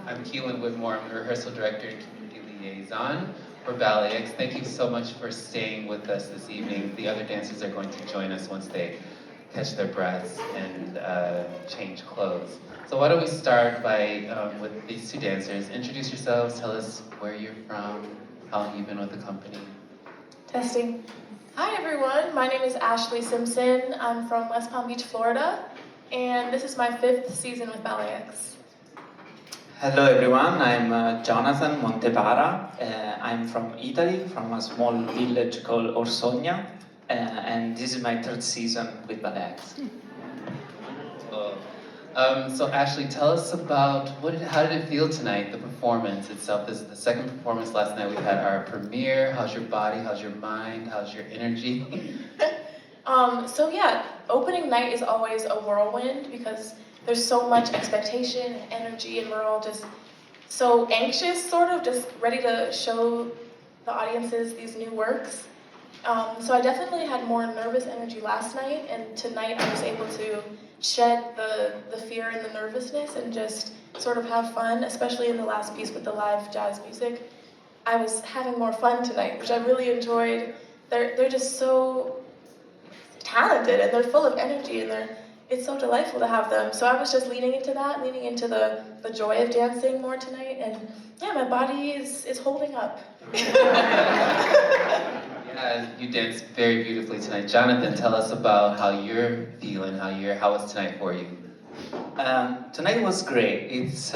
I'm Keelan Whitmore. I'm the rehearsal director and community liaison for BalletX. Thank you so much for staying with us this evening. The other dancers are going to join us once they catch their breaths and change clothes. So why don't we start by with these two dancers. Introduce yourselves, tell us where you're from, how long you've been with the company. Testing. Hi everyone, my name is Ashley Simpson. I'm from West Palm Beach, Florida, and this is my 5th season with BalletX. Hello everyone, I'm Jonathan Montevara. I'm from Italy, from a small village called Orsogna, and this is my 3rd season with BalletX. Cool. So Ashley, tell us about how did it feel tonight, the performance itself? This is the 2nd performance last night. We had our premiere. How's your body? How's your mind? How's your energy? So yeah, opening night is always a whirlwind because there's so much expectation and energy, and we're all just so anxious, sort of, just ready to show the audiences these new works. So I definitely had more nervous energy last night, and tonight I was able to shed the fear and the nervousness and just sort of have fun, especially in the last piece with the live jazz music. I was having more fun tonight, which I really enjoyed. They're just so talented, and they're full of energy, and it's so delightful to have them. So I was just leaning into that, leaning into the joy of dancing more tonight, and yeah, my body is holding up. Yeah, you danced very beautifully tonight. Jonathan, tell us about how you're feeling, how was tonight for you? Tonight was great. It's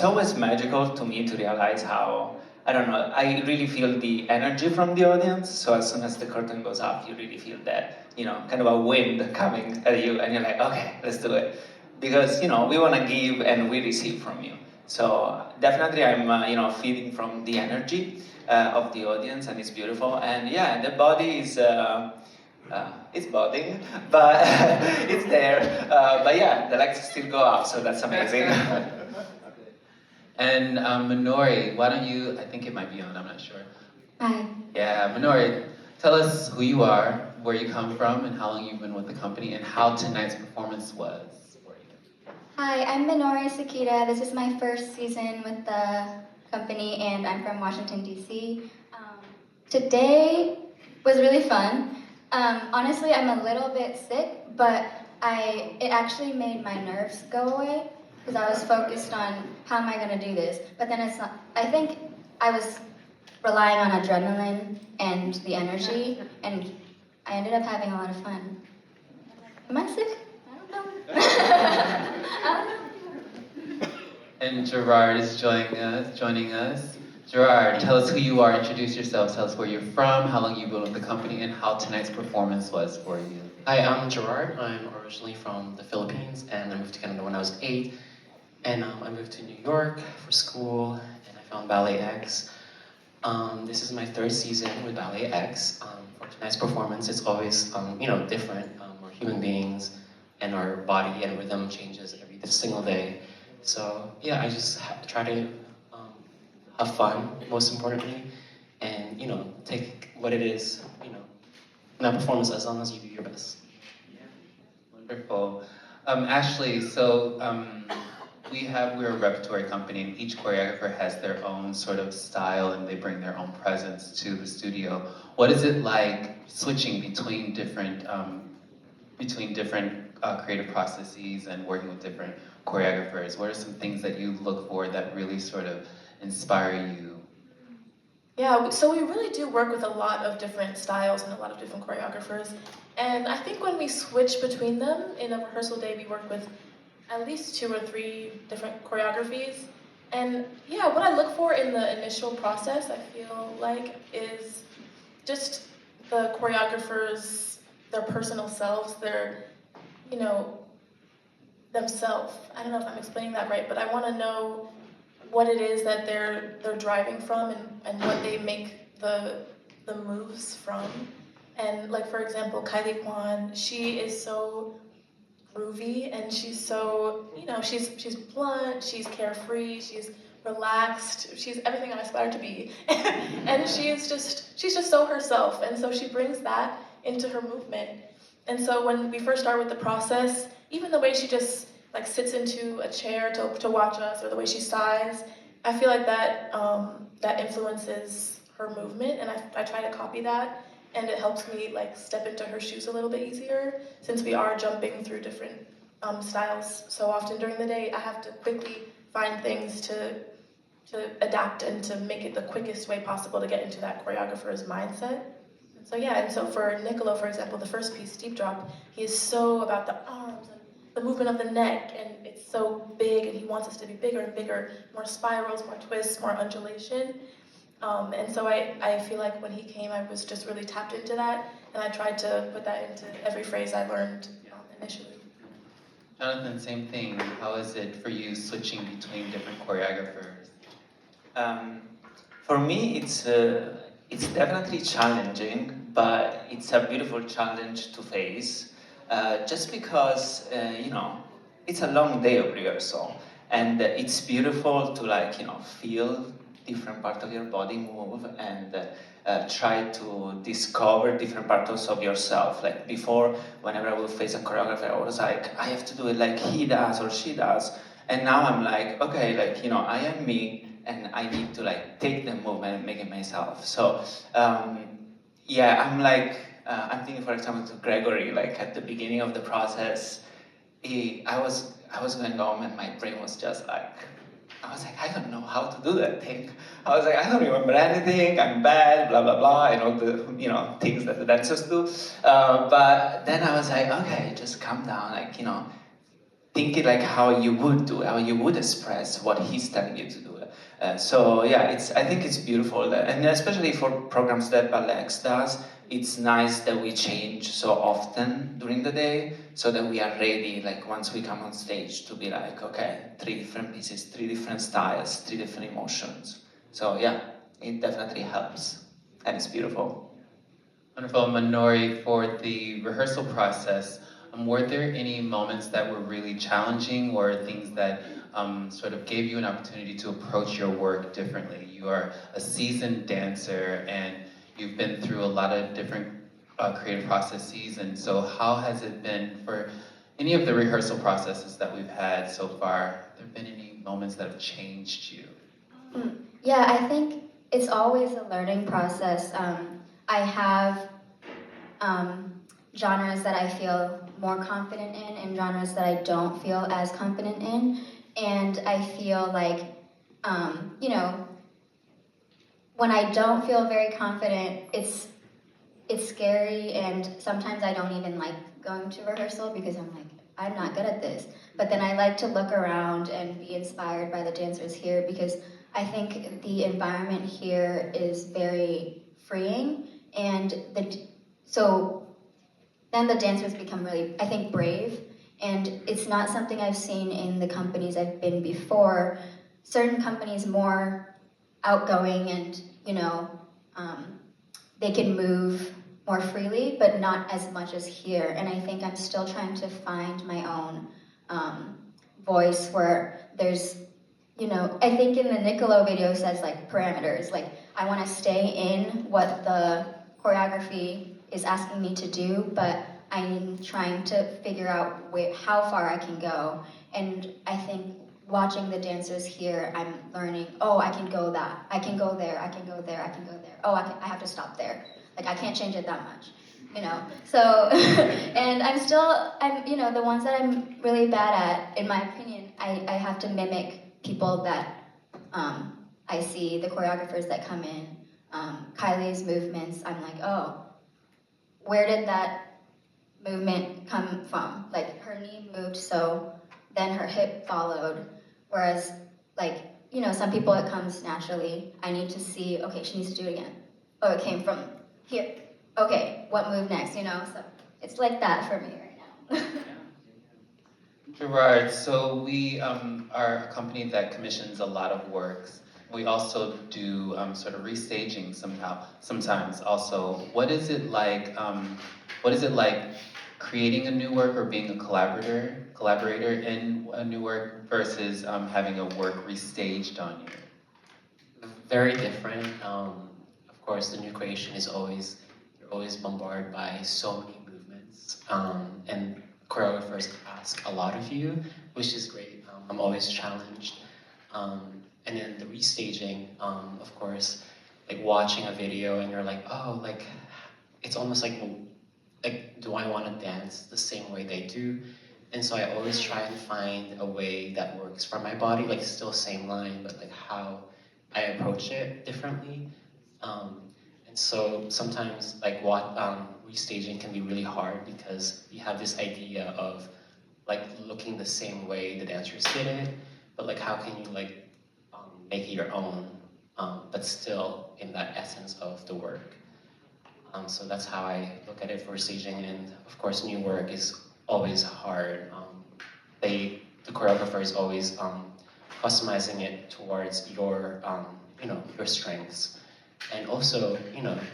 always magical to me to realize how, I don't know, I really feel the energy from the audience. So as soon as the curtain goes up, you really feel that, kind of a wind coming at you, and you're like, okay, let's do it. Because, we want to give and we receive from you. So definitely I'm, feeding from the energy of the audience, and it's beautiful. And yeah, the body is, it's bodying, but it's there. But yeah, the legs still go up, so that's amazing. And Minori, why don't you, I think it might be on, I'm not sure. Hi. Yeah, Minori, tell us who you are, where you come from, and how long you've been with the company, and how tonight's performance was for you. Hi, I'm Minori Sakita. This is my 1st season with the company, and I'm from Washington, D.C. Today was really fun. Honestly, I'm a little bit sick, but it actually made my nerves go away because I was focused on how am I going to do this. But then it's not, I think I was relying on adrenaline and the energy, and I ended up having a lot of fun. Am I sick? I don't know. I don't know. And Gerard is joining us. Gerard, tell us who you are, introduce yourself, tell us where you're from, how long you've been with the company, and how tonight's performance was for you. Hi, I'm Gerard. I'm originally from the Philippines, and I moved to Canada when I was 8. And I moved to New York for school, and I found BalletX. This is my 3rd season with BalletX. For tonight's performance, it's always, different. We're human beings, and our body and rhythm changes every single day. So yeah, I just try to have fun, most importantly, and take what it is, in that performance as long as you do your best. Yeah. Wonderful. Ashley, so we're a repertory company, and each choreographer has their own sort of style, and they bring their own presence to the studio. What is it like switching between different creative processes and working with different choreographers? What are some things that you look for that really sort of inspire you? Yeah, so we really do work with a lot of different styles and a lot of different choreographers. And I think when we switch between them in a rehearsal day, we work with at least 2 or 3 different choreographies. And yeah, what I look for in the initial process, I feel like, is just the choreographers, their personal selves, their, themselves. I don't know if I'm explaining that right, but I want to know what it is that they're driving from, and what they make the moves from. And like, for example, Caili Quan, she is so groovy, and she's so, she's blunt, she's carefree, she's relaxed, she's everything I aspire to be. And she's just so herself, and so she brings that into her movement. And so when we first start with the process, even the way she just like sits into a chair to watch us, or the way she sighs. I feel like that that influences her movement, and I try to copy that, and it helps me like step into her shoes a little bit easier, since we are jumping through different styles so often during the day. I have to quickly find things to adapt and to make it the quickest way possible to get into that choreographer's mindset. So yeah, and so for Nicolo, for example, the first piece, Steep Drop, he is so about the arms and the movement of the neck, and it's so big, and he wants us to be bigger and bigger, more spirals, more twists, more undulation. And so I feel like when he came, I was just really tapped into that, and I tried to put that into every phrase I learned initially. Jonathan, same thing. How is it for you switching between different choreographers? For me, it's definitely challenging, but it's a beautiful challenge to face. Just because it's a long day of rehearsal, and it's beautiful to feel different parts of your body move and try to discover different parts of yourself. Like before, whenever I would face a choreographer, I was like, I have to do it like he does or she does. And now I'm like, okay, I am me, and I need to take the movement and make it myself. So yeah, I'm thinking, for example, to Gregory, at the beginning of the process, I was going home and my brain was just I was like, I don't know how to do that thing. I was like, I don't remember anything, I'm bad, blah, blah, blah, and all the, things that the dancers do. But then I was like, okay, just calm down, think it like how you would do, how you would express what he's telling you to do. So yeah, I think it's beautiful, and especially for programs that BalletX does, it's nice that we change so often during the day, so that we are ready, once we come on stage, to be okay, 3 different pieces, 3 different styles, 3 different emotions. So yeah, it definitely helps, and it's beautiful. Wonderful. Minori, for the rehearsal process, were there any moments that were really challenging, or things that sort of gave you an opportunity to approach your work differently? You are a seasoned dancer, and you've been through a lot of different creative processes, and so how has it been for any of the rehearsal processes that we've had so far? Have there been any moments that have changed you? Yeah, I think it's always a learning process. I have genres that I feel more confident in and genres that I don't feel as confident in. And I feel like, when I don't feel very confident, it's scary, and sometimes I don't even like going to rehearsal because I'm like, I'm not good at this. But then I like to look around and be inspired by the dancers here, because I think the environment here is very freeing, and so then the dancers become really, I think, brave, and it's not something I've seen in the companies I've been before. Certain companies more outgoing and, they can move more freely, but not as much as here. And I think I'm still trying to find my own voice, where there's, I think in the Nicolo video it says parameters, I want to stay in what the choreography is asking me to do, but I'm trying to figure out how far I can go. And I think watching the dancers here, I'm learning, oh, I can go that, I can go there, I can go there, I can go there. Oh, I have to stop there. I can't change it that much, So, and I'm the ones that I'm really bad at, in my opinion, I have to mimic people that I see, the choreographers that come in. Caili's movements, I'm like, oh, where did that movement come from? Her knee moved, so then her hip followed. Whereas, some people it comes naturally. I need to see, okay, she needs to do it again. Oh, it came from here. Okay, what move next, So it's like that for me right now. Gerard, so we are a company that commissions a lot of works. We also do sort of restaging sometimes also. What is it like creating a new work, or being a collaborator in a new work, versus having a work restaged on you? Very different. Of course, the new creation is you're always bombarded by so many movements, and choreographers ask a lot of you, which is great. I'm always challenged. And then the restaging, of course, like watching a video and you're like, oh, like it's almost like do I want to dance the same way they do? And so I always try and find a way that works for my body, like still same line, but like how I approach it differently. And so sometimes like restaging can be really hard because you have this idea of like looking the same way the dancers did it, but like how can you like make it your own, but still in that essence of the work. So that's how I look at it for staging, and of course new work is always hard. The choreographer is always customizing it towards your, your strengths, and also,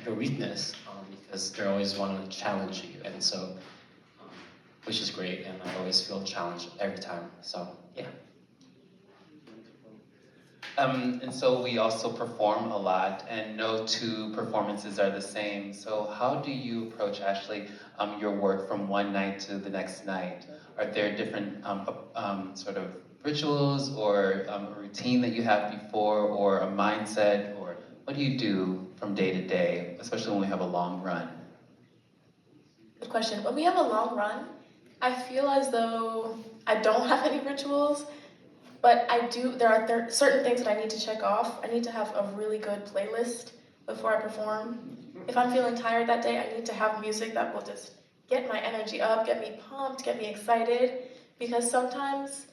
your weakness, because they always want to challenge you, and so, which is great, and I always feel challenged every time. So yeah. And so we also perform a lot, and no two performances are the same. So how do you approach, Ashley, your work from one night to the next night? Are there different sort of rituals or a routine that you have before, or a mindset, or what do you do from day to day, especially when we have a long run? Good question. When we have a long run, I feel as though I don't have any rituals. But I do, there are certain things that I need to check off. I need to have a really good playlist before I perform. If I'm feeling tired that day, I need to have music that will just get my energy up, get me pumped, get me excited. Because sometimes,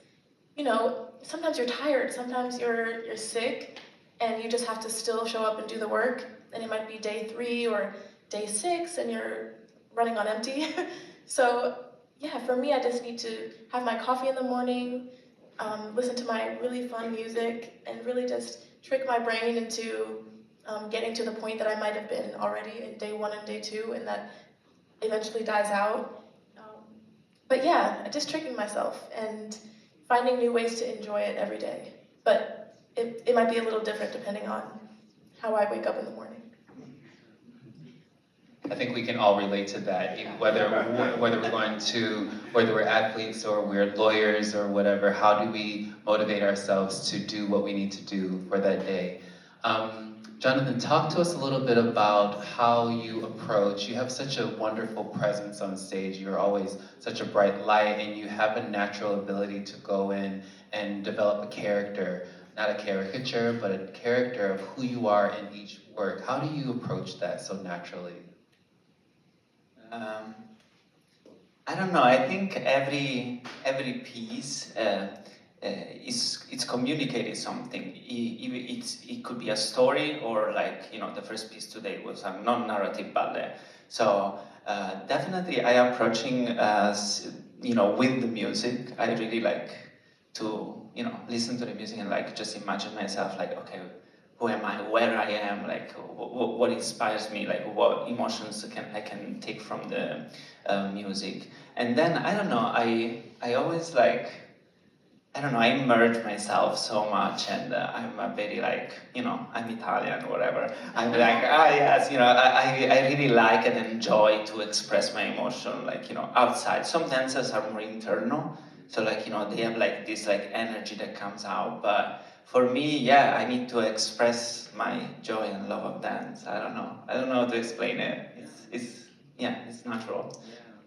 sometimes you're tired, sometimes you're sick, and you just have to still show up and do the work. And it might be day 3 or day 6, and you're running on empty. So, yeah, for me, I just need to have my coffee in the morning, listen to my really fun music, and really just trick my brain into getting to the point that I might have been already in day 1 and day 2, and that eventually dies out. But yeah, just tricking myself and finding new ways to enjoy it every day. But it might be a little different depending on how I wake up in the morning. I think we can all relate to that, whether we're athletes or we're lawyers or whatever. How do we motivate ourselves to do what we need to do for that day? Jonathan, talk to us a little bit about how you approach. You have such a wonderful presence on stage. You're always such a bright light, and you have a natural ability to go in and develop a character, not a caricature, but a character of who you are in each work. How do you approach that so naturally? I don't know. I think every piece it's communicating something. It could be a story, or like the first piece today was a non-narrative ballet. So definitely I am approaching with the music. I really like to listen to the music and like just imagine myself like, okay, who am I, where I am, like what inspires me, like what emotions I can take from the music. And then, I don't know, I always like, I don't know, I immerse myself so much, and I'm a very like, I'm Italian or whatever. I'm like, yes, I really like and enjoy to express my emotion, like, outside. Some dances are more internal, so like, they have like this like energy that comes out, but for me, yeah, I need to express my joy and love of dance. I don't know how to explain it. It's natural.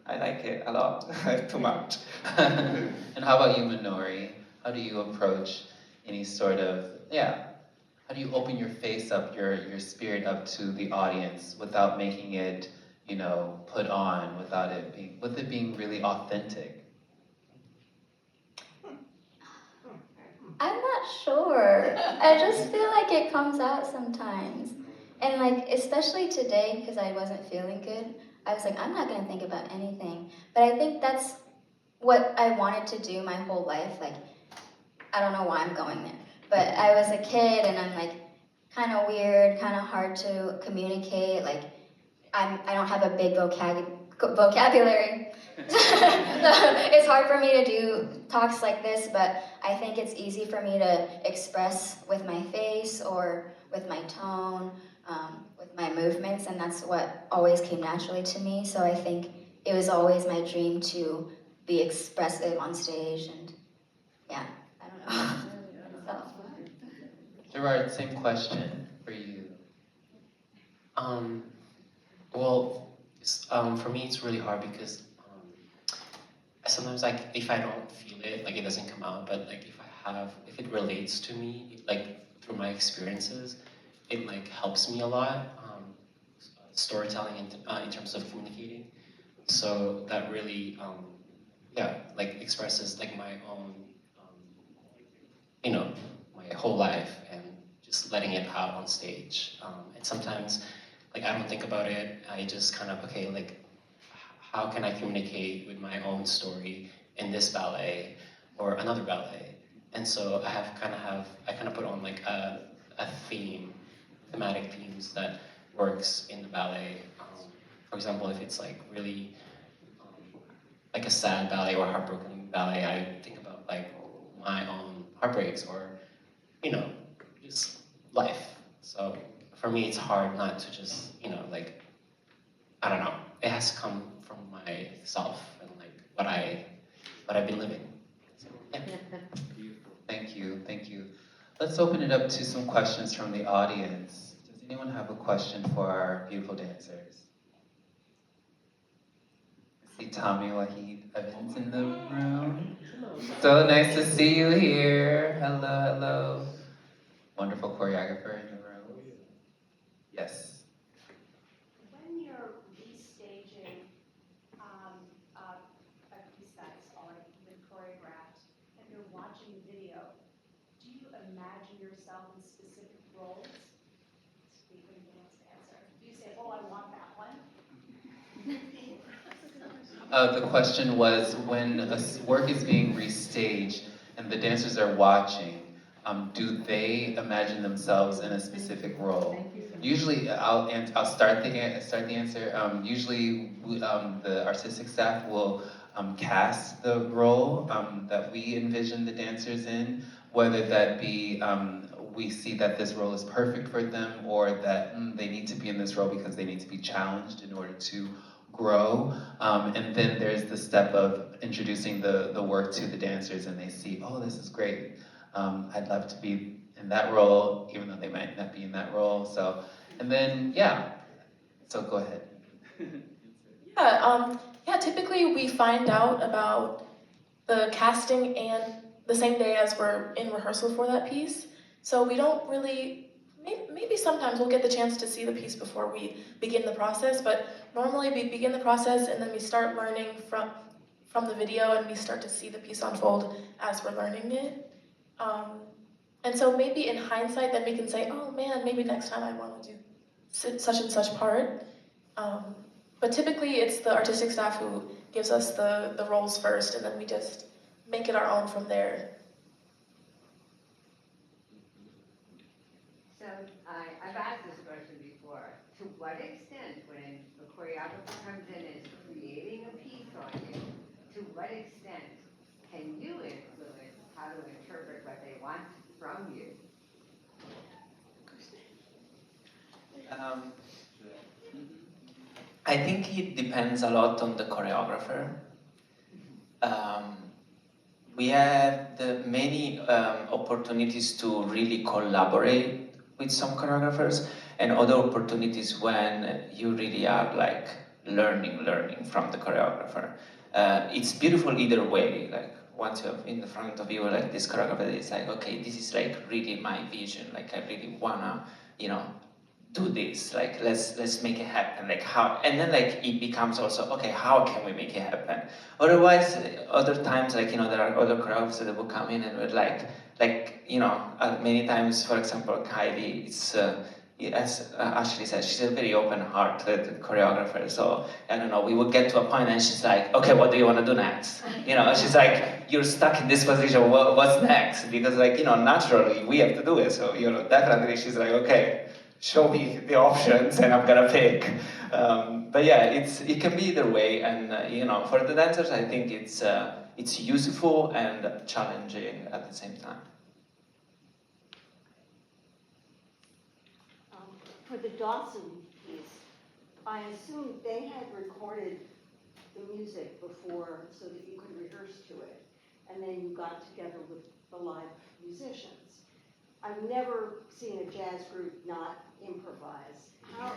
I like it a lot, too much. And how about you, Minori? How do you approach any sort of, how do you open your face up, your spirit up to the audience without making it, put on, with it being really authentic? I'm not sure. I just feel like it comes out sometimes. And like, especially today, because I wasn't feeling good, I was like, I'm not gonna think about anything. But I think that's what I wanted to do my whole life. Like, I don't know why I'm going there. But I was a kid, and I'm like, kind of weird, kind of hard to communicate. Like, I don't have a big vocabulary. So it's hard for me to do talks like this, but I think it's easy for me to express with my face or with my tone, with my movements, and that's what always came naturally to me. So I think it was always my dream to be expressive on stage, and So, Gerard, same question for you. Well, for me it's really hard because sometimes like if I don't feel it, like it doesn't come out. But like if it relates to me, like through my experiences, it like helps me a lot. Storytelling in terms of communicating. So that really, yeah, like expresses like my own, you know, my whole life and just letting it out on stage. And sometimes, like I don't think about it. I just kind of okay, like how can I communicate with my own story in this ballet or another ballet? And so I kind of put on like a thematic themes that works in the ballet. For example, if it's like really like a sad ballet or heartbroken ballet, I think about like my own heartbreaks or just life. So for me, it's hard not to just like I don't know. It has to come from myself and like what I've been living. So, yeah. Thank you, thank you. Let's open it up to some questions from the audience. Does anyone have a question for our beautiful dancers? I see Tommy Wahid Evans in the room. So nice to see you here. Hello, hello. Wonderful choreographer in the room. Yes. When you're restaging a piece that's already been choreographed and you're watching the video, do you imagine yourself in specific roles? Speaking dance dancer, do you say, "Oh, I want that one"? The question was, when work is being restaged and the dancers are watching, do they imagine themselves in a specific role? Usually, I'll start the answer. Usually, the artistic staff will cast the role that we envision the dancers in, whether that be we see that this role is perfect for them, or that they need to be in this role because they need to be challenged in order to grow. And then there's the step of introducing the work to the dancers, and they see, oh, this is great. I'd love to be in that role, even though they might not be in that role. So, and then, yeah. So go ahead. Yeah, typically we find out about the casting and the same day as we're in rehearsal for that piece. So we don't really, maybe sometimes we'll get the chance to see the piece before we begin the process, but normally we begin the process and then we start learning from the video and we start to see the piece unfold as we're learning it. And so maybe in hindsight then we can say, oh man, maybe next time I want to do such and such part. But typically it's the artistic staff who gives us the roles first, and then we just make it our own from there. So I've asked this question before. To what extent, when a choreographer comes in and is creating a piece on you, to what extent can you influence how to interpret what they want from you? I think it depends a lot on the choreographer. We have many opportunities to really collaborate with some choreographers, and other opportunities when you really are like learning from the choreographer. It's beautiful either way. Like once you're in the front of you, like this choreographer is like, okay, this is like really my vision. Like I really wanna, do this. Like let's make it happen. Like how, and then like it becomes also okay. How can we make it happen? Otherwise, other times like there are other choreographers that will come in and would like many times, for example, Caili, it's as Ashley said, she's a very open-hearted choreographer. So I don't know, we would get to a point and she's like, okay, what do you want to do next? She's like, you're stuck in this position. What's next? Because naturally we have to do it. So definitely she's like, okay, show me the options and I'm gonna pick. But yeah, it can be either way. And for the dancers, I think it's useful and challenging at the same time. For the Dawson piece, I assume they had recorded the music before so that you could rehearse to it, and then you got together with the live musicians. I've never seen a jazz group not improvise. How?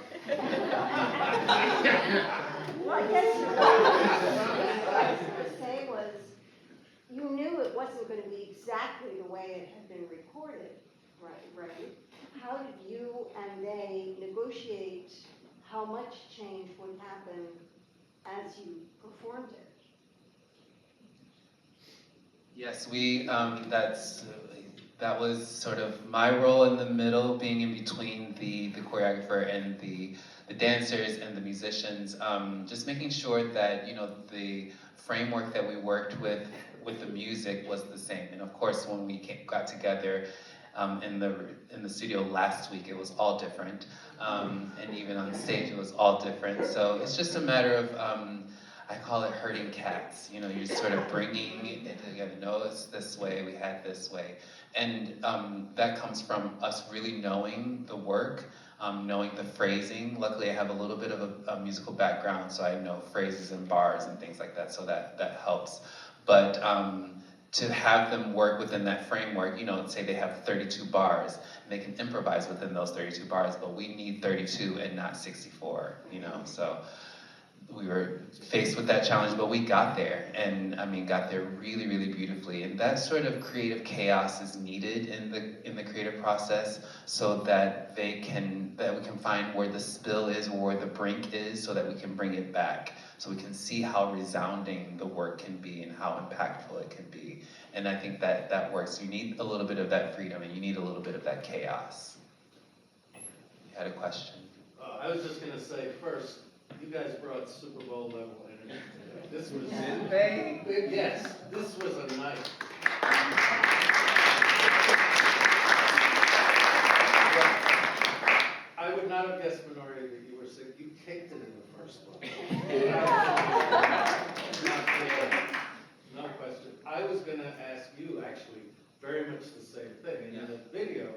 Well, I guess you're right. What I was going to say was, you knew it wasn't going to be exactly the way it had been recorded, right? How did you and they negotiate how much change would happen as you performed it? Yes, that was sort of my role in the middle, being in between the choreographer and the dancers and the musicians, just making sure that, you know, the framework that we worked with the music was the same. And of course, when we got together in the studio last week, it was all different, and even on stage, it was all different. So it's just a matter of I call it herding cats. You know, you're sort of bringing it together. No, it's this way, we had this way. And that comes from us really knowing the work, knowing the phrasing. Luckily, I have a little bit of a musical background, so I know phrases and bars and things like that, so that helps. But to have them work within that framework, you know, say they have 32 bars, and they can improvise within those 32 bars, but we need 32 and not 64, you know, so we were faced with that challenge, but we got there, and I mean, got there really, really beautifully. And that sort of creative chaos is needed in the creative process, so that we can find where the spill is, or where the brink is, so that we can bring it back, so we can see how resounding the work can be and how impactful it can be. And I think that works. You need a little bit of that freedom, and you need a little bit of that chaos. You had a question? I was just gonna say first, you guys brought Super Bowl level energy today. This was yes, this was a night. I would not have guessed, Minority, that you were sick. You kicked it in the first one. No question. I was gonna ask you actually very much the same thing. And in the video,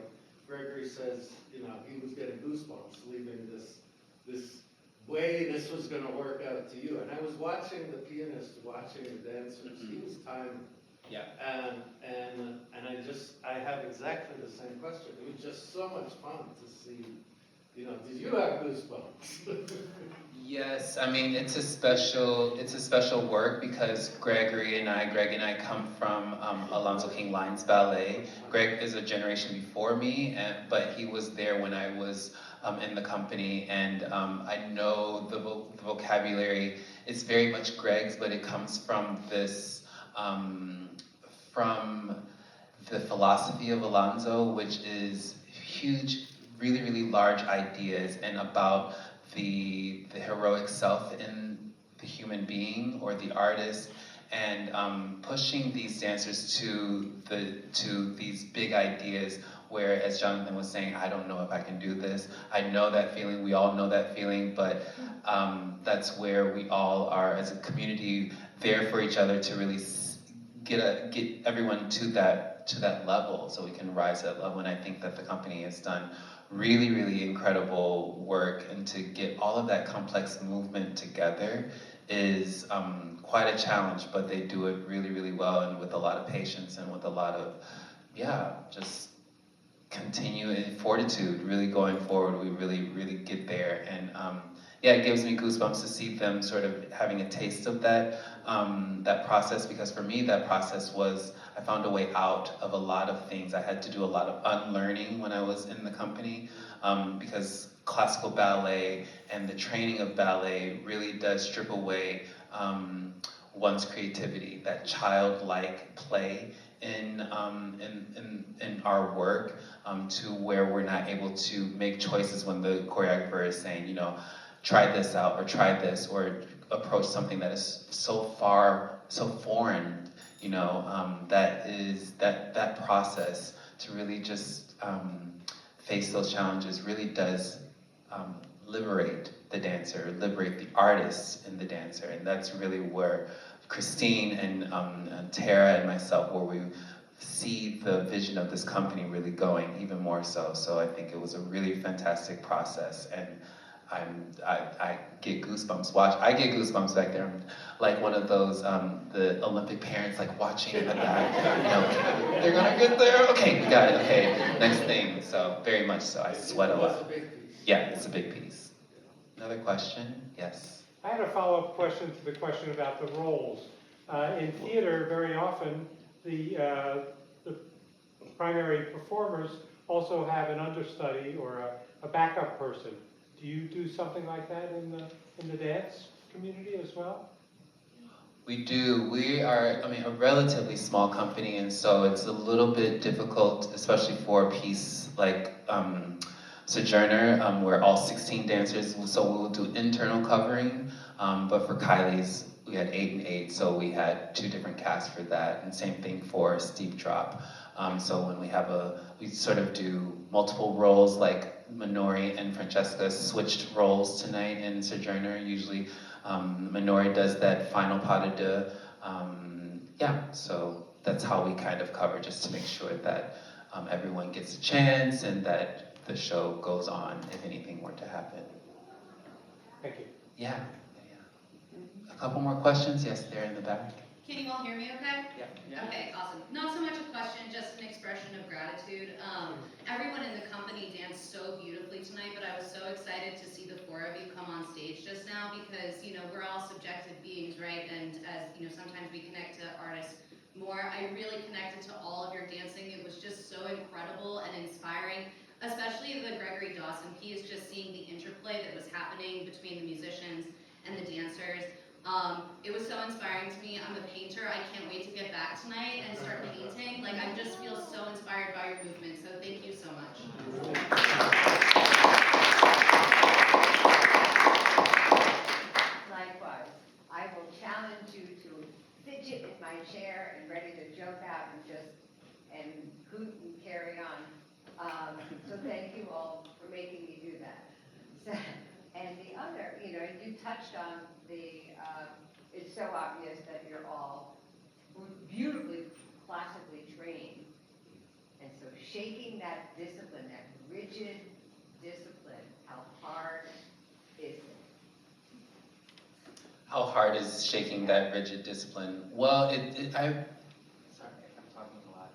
Gregory says, you know, he was getting goosebumps leaving this way this was going to work out to you. And I was watching the pianist, watching the dancers. He was timing. Yeah. And I have exactly the same question. It was just so much fun to see, you know, did you have goosebumps? Yes, I mean, it's a special work because Greg and I come from Alonzo King Lyons Ballet. Greg is a generation before me, but he was there when I was in the company, and I know the vocabulary is very much Greg's, but it comes from this, from the philosophy of Alonzo, which is huge, really, really large ideas, and about the heroic self in the human being or the artist, and pushing these dancers to these big ideas where, as Jonathan was saying, I don't know if I can do this. I know that feeling, we all know that feeling, but that's where we all are as a community there for each other to really get everyone to that level, so we can rise to that level. And I think that the company has done really, really incredible work, and to get all of that complex movement together is quite a challenge, but they do it really, really well, and with a lot of patience, and with a lot of, just continue in fortitude, really going forward. We really, really get there, and it gives me goosebumps to see them sort of having a taste of that process, because for me, that process was, I found a way out of a lot of things. I had to do a lot of unlearning when I was in the company, because classical ballet and the training of ballet really does strip away one's creativity, that childlike play in our work, to where we're not able to make choices when the choreographer is saying, you know, try this out, or try this, or approach something that is so foreign, you know, that process to really just face those challenges really does liberate the dancer, liberate the artist in the dancer. And that's really where Christine and Tara and myself, where we see the vision of this company really going even more so. So I think it was a really fantastic process, and I get goosebumps. I get goosebumps back there. I'm like one of those the Olympic parents like watching in the back. You know, they're gonna get there. Okay, we got it. Okay, next thing. So very much so. I sweat a lot. Yeah, it's a big piece. Another question? Yes. I had a follow-up question to the question about the roles. In theater, very often the primary performers also have an understudy or a backup person. Do you do something like that in the dance community as well? We do. We are, I mean, a relatively small company, and so it's a little bit difficult, especially for a piece like Sojourner, we're all 16 dancers, so we'll do internal covering, but for Kylie's, we had 8 and 8, so we had 2 different casts for that, and same thing for Steep Drop. So when we sort of do multiple roles, like Minori and Francesca switched roles tonight in Sojourner. Usually Minori does that final pas de deux. Yeah, so that's how we kind of cover, just to make sure that everyone gets a chance and that the show goes on if anything were to happen. Thank you. Yeah. A couple more questions? Yes, there in the back. Can you all hear me okay? Yeah. Okay, awesome. Not so much a question, just an expression of gratitude. Everyone in the company danced so beautifully tonight, but I was so excited to see the 4 of you come on stage just now because, you know, we're all subjective beings, right? And as, you know, sometimes we connect to artists more. I really connected to all of your dancing. It was just so incredible and inspiring, especially the Gregory Dawson piece, just seeing the interplay that was happening between the musicians and the dancers. It was so inspiring to me. I'm a painter. I can't wait to get back tonight and start painting. Like, I just feel so inspired by your movement, so thank you so much. Likewise, I will challenge you to fidget in my chair and ready to jump out and hoot and carry on. So thank you all for making me do that. So, and the other, you know, you touched on it's so obvious that you're all beautifully classically trained. And so shaking that discipline, that rigid discipline, how hard is it? How hard is shaking that rigid discipline? Well, sorry, I'm talking a lot.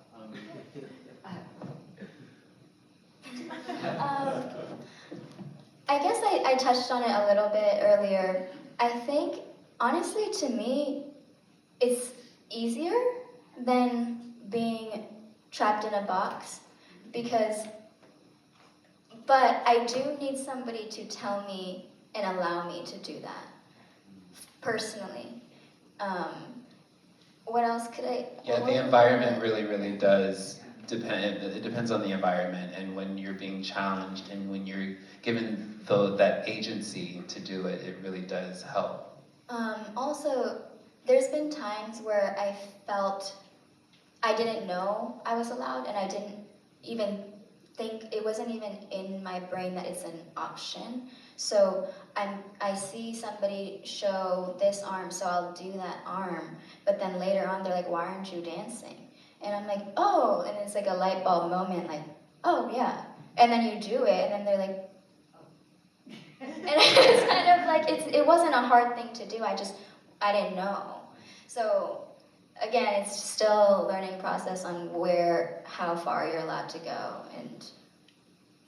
I guess I touched on it a little bit earlier. I think, honestly, to me, it's easier than being trapped in a box but I do need somebody to tell me and allow me to do that, personally. What else could I? Yeah, the environment really does depend. It depends on the environment and when you're being challenged and when you're given that agency to do it, it really does help. Also, there's been times where I felt I didn't know I was allowed, and I didn't even think, it wasn't even in my brain that it's an option. So I see somebody show this arm, so I'll do that arm, but then later on they're like, why aren't you dancing? And I'm like, oh, and it's like a light bulb moment, like, oh yeah. And then you do it, and then they're like, and it's kind of like, it wasn't a hard thing to do, I didn't know. So again, it's still a learning process on how far you're allowed to go, and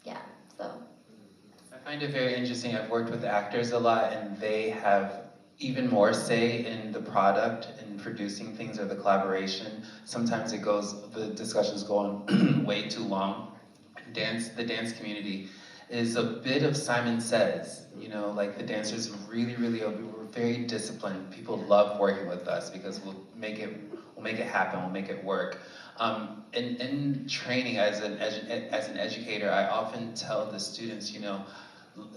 yeah, so. I find it very interesting. I've worked with actors a lot, and they have even more say in the product and producing things or the collaboration. Sometimes the discussions go on way too long. The dance community is a bit of Simon Says, you know, like the dancers we're very disciplined. People love working with us because we'll make it happen, we'll make it work. In training as an educator, I often tell the students, you know,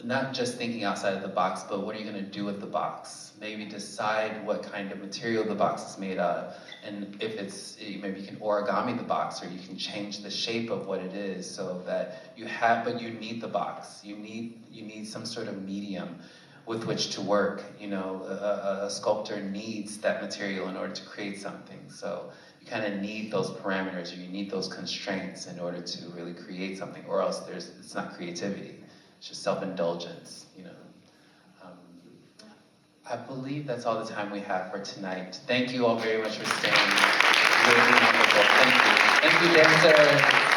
not just thinking outside of the box, but what are you going to do with the box? Maybe decide what kind of material the box is made of, and if maybe you can origami the box, or you can change the shape of what it is, so that but you need the box. You need some sort of medium with which to work. You know, a sculptor needs that material in order to create something. So you kind of need those parameters, or you need those constraints in order to really create something, or else it's not creativity. just self-indulgence, you know. I believe that's all the time we have for tonight. Thank you all very much for staying. Really wonderful. Thank you. Thank you, dancers.